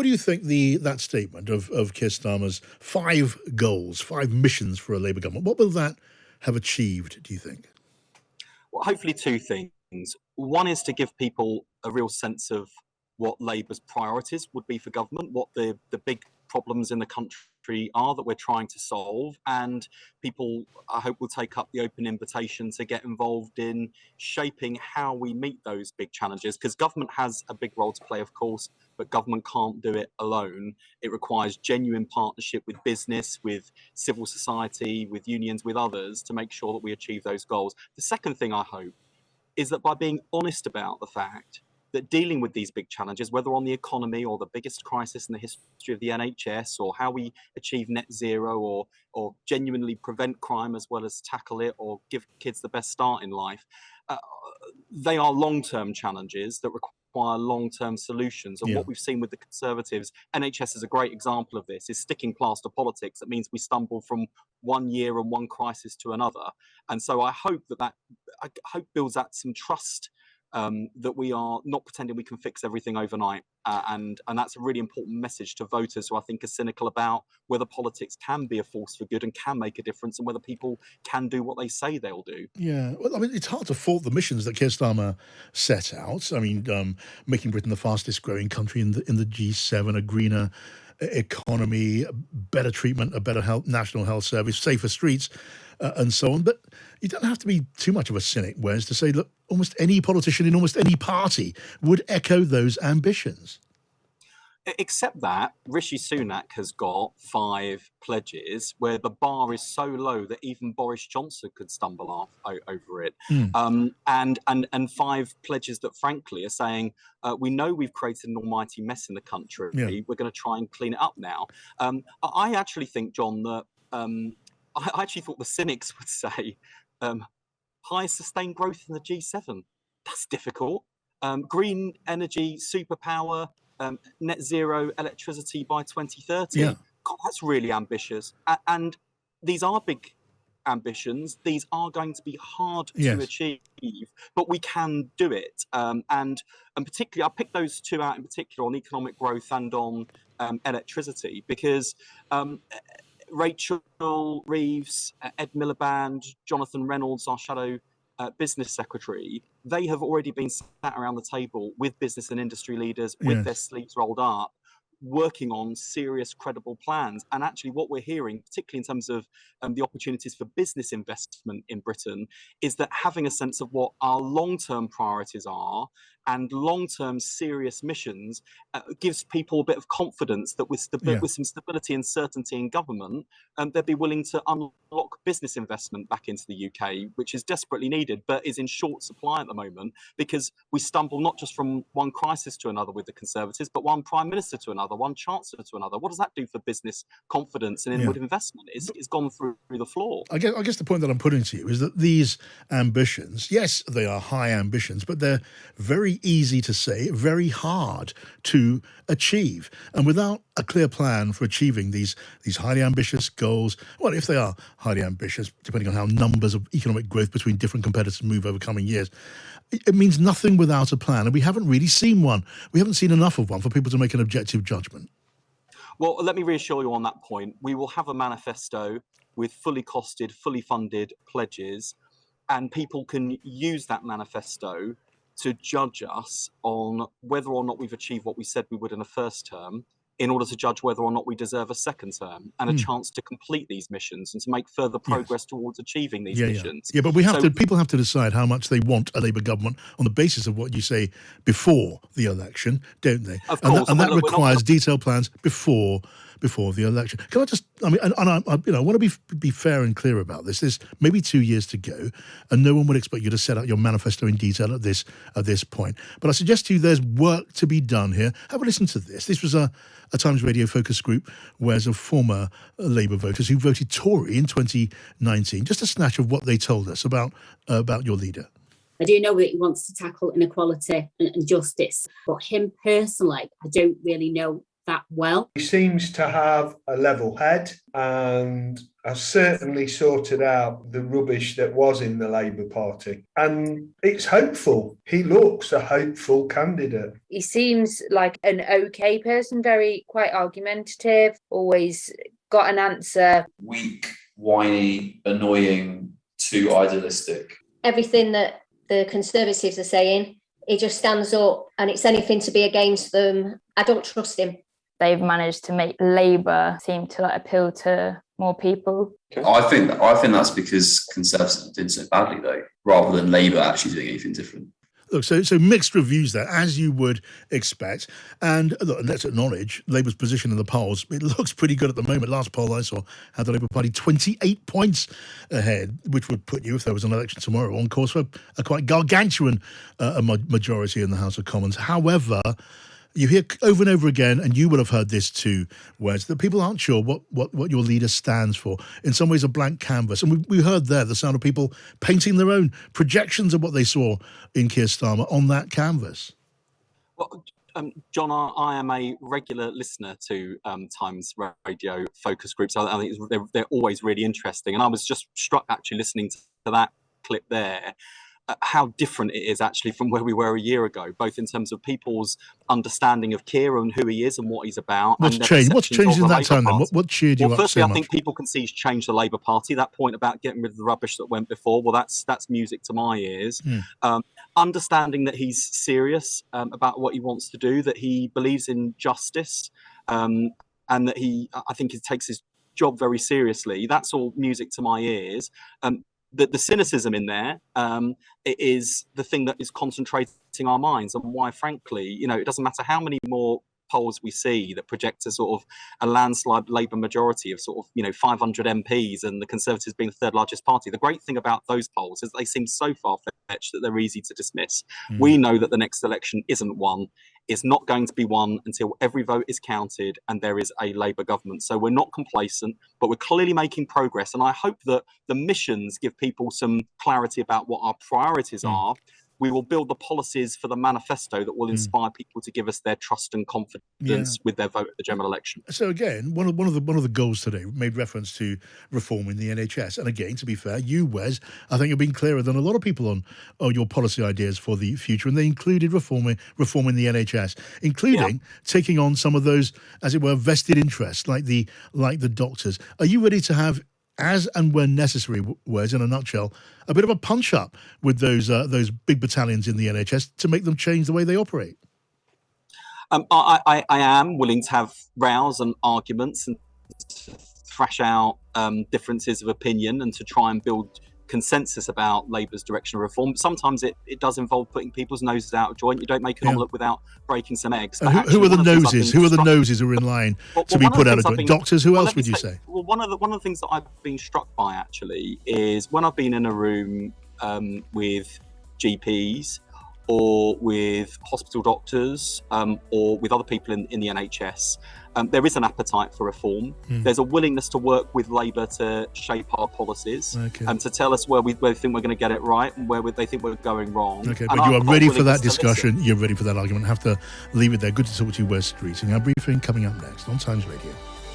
what do you think that statement of Keir Starmer's 5 goals, 5 missions for a Labour government, what will that have achieved, do you think? Well, hopefully two things. One is to give people a real sense of what Labour's priorities would be for government, what the big problems in the country are that we're trying to solve. And people, I hope, will take up the open invitation to get involved in shaping how we meet those big challenges. Because government has a big role to play, of course, but government can't do it alone. It requires genuine partnership with business, with civil society, with unions, with others to make sure that we achieve those goals. The second thing I hope is that by being honest about the fact that dealing with these big challenges, whether on the economy or the biggest crisis in the history of the NHS, or how we achieve net zero, or genuinely prevent crime as well as tackle it, or give kids the best start in life, they are long-term challenges that require long-term solutions. And what we've seen with the Conservatives, NHS is a great example of this, is sticking plaster politics. That means we stumble from one year and one crisis to another. And so I hope that builds that some trust, that we are not pretending we can fix everything overnight. And that's a really important message to voters who I think are cynical about whether politics can be a force for good and can make a difference, and whether people can do what they say they'll do. Yeah, well, I mean, it's hard to fault the missions that Keir Starmer set out. I mean, making Britain the fastest growing country in the G7, a greener economy, better treatment, a better national health service, safer streets, and so on. But you don't have to be too much of a cynic, Wes, to say, look, almost any politician in almost any party would echo those ambitions. Except that Rishi Sunak has got 5 pledges where the bar is so low that even Boris Johnson could stumble off over it. And 5 pledges that, frankly, are saying, we know we've created an almighty mess in the country. Yeah. We're going to try and clean it up now. I actually think, John, that I actually thought the cynics would say high sustained growth in the G7. That's difficult. Green energy, superpower, net zero electricity by 2030. Yeah. God, that's really ambitious. And these are big ambitions. These are going to be hard to achieve, but we can do it. And particularly, I picked those 2 out in particular, on economic growth and on electricity, because Rachel Reeves, Ed Miliband, Jonathan Reynolds, our shadow business secretary, they have already been sat around the table with business and industry leaders with their sleeves rolled up, working on serious, credible plans. And actually what we're hearing, particularly in terms of the opportunities for business investment in Britain, is that having a sense of what our long-term priorities are and long-term serious missions gives people a bit of confidence that with some stability and certainty in government, they'd be willing to unlock business investment back into the UK, which is desperately needed, but is in short supply at the moment, because we stumble not just from one crisis to another with the Conservatives, but one Prime Minister to another, one Chancellor to another. What does that do for business confidence and inward investment? It's gone through the floor. I guess the point that I'm putting to you is that these ambitions, yes, they are high ambitions, but they're very easy to say, very hard to achieve. And without a clear plan for achieving these highly ambitious goals, well, if they are highly ambitious, depending on how numbers of economic growth between different competitors move over coming years, it means nothing without a plan. And we haven't really seen one. We haven't seen enough of one for people to make an objective judgment. Well, let me reassure you on that point. We will have a manifesto with fully costed, fully funded pledges, and people can use that manifesto to judge us on whether or not we've achieved what we said we would in a first term, in order to judge whether or not we deserve a second term and a chance to complete these missions and to make further progress towards achieving these missions. Yeah, but people have to decide how much they want a Labour government on the basis of what you say before the election, don't they? Of course. And that requires detailed plans before the election. Can I just, I mean, and I want to be fair and clear about this. There's maybe 2 years to go, and no one would expect you to set out your manifesto in detail at this point. But I suggest to you there's work to be done here. Have a listen to this. This was a Times Radio focus group, whereas of former Labour voters who voted Tory in 2019. Just a snatch of what they told us about your leader. I do know that he wants to tackle inequality and justice, but him personally, I don't really know that well. He seems to have a level head and has certainly sorted out the rubbish that was in the Labour Party. And it's hopeful. He looks a hopeful candidate. He seems like an okay person, quite argumentative, always got an answer. Weak, whiny, annoying, too idealistic. Everything that the Conservatives are saying, he just stands up and it's anything to be against them. I don't trust him. They've managed to make Labour seem to appeal to more people. I think that's because Conservatives did so badly, though, rather than Labour actually doing anything different. Look, so mixed reviews there, as you would expect. And look, let's acknowledge Labour's position in the polls. It looks pretty good at the moment. Last poll I saw had the Labour Party 28 points ahead, which would put you, if there was an election tomorrow, on course for a quite gargantuan majority in the House of Commons. However, you hear over and over again, and you will have heard this too, Wes, that people aren't sure what your leader stands for. In some ways, a blank canvas. And we heard there the sound of people painting their own projections of what they saw in Keir Starmer on that canvas. Well, John, I am a regular listener to Times Radio focus groups. I think they're always really interesting. And I was just struck actually listening to that clip there, how different it is actually from where we were a year ago, both in terms of people's understanding of Keir and who he is and what he's about. What's changed? What's changed in that time then? What cheered you up so much? Firstly, I think people can see he's changed the Labour Party. That point about getting rid of the rubbish that went before, well, that's music to my ears. Understanding that he's serious about what he wants to do, that he believes in justice, and that I think he takes his job very seriously. That's all music to my ears. The cynicism in there it is the thing that is concentrating our minds, and why, frankly, it doesn't matter how many more polls we see that project a sort of a landslide Labour majority of 500 MPs and the Conservatives being the third largest party. The great thing about those polls is they seem so far-fetched that they're easy to dismiss. We know that the next election isn't won. It's not going to be won until every vote is counted and there is a Labour government. So we're not complacent, but we're clearly making progress. And I hope that the missions give people some clarity about what our priorities are. We will build the policies for the manifesto that will inspire people to give us their trust and confidence with their vote at the general election. So again, one of the goals today made reference to reforming the NHS. And again, to be fair, you, Wes, I think you're being clearer than a lot of people on your policy ideas for the future, and they included reforming the NHS, including taking on some of those, as it were, vested interests, like the doctors. Are you ready to have, as and when necessary, Wes, in a nutshell, a bit of a punch-up with those big battalions in the NHS to make them change the way they operate? I am willing to have rows and arguments and to thrash out differences of opinion and to try and build consensus about Labour's direction of reform. Sometimes it does involve putting people's noses out of joint. You don't make an omelette without breaking some eggs. Who are the noses? Who are the noses who are in line to be put out of joint? Doctors? Who else would you say? Well, one of the things that I've been struck by actually is when I've been in a room with GPs or with hospital doctors or with other people in the NHS, there is an appetite for reform. There's a willingness to work with Labour to shape our policies and to tell us where we think we're going to get it right and where they think we're going wrong. Okay, but you are ready for that discussion. You're ready for that argument. I have to leave it there. Good to talk to you, Wes Streeting. Our briefing coming up next on Times Radio.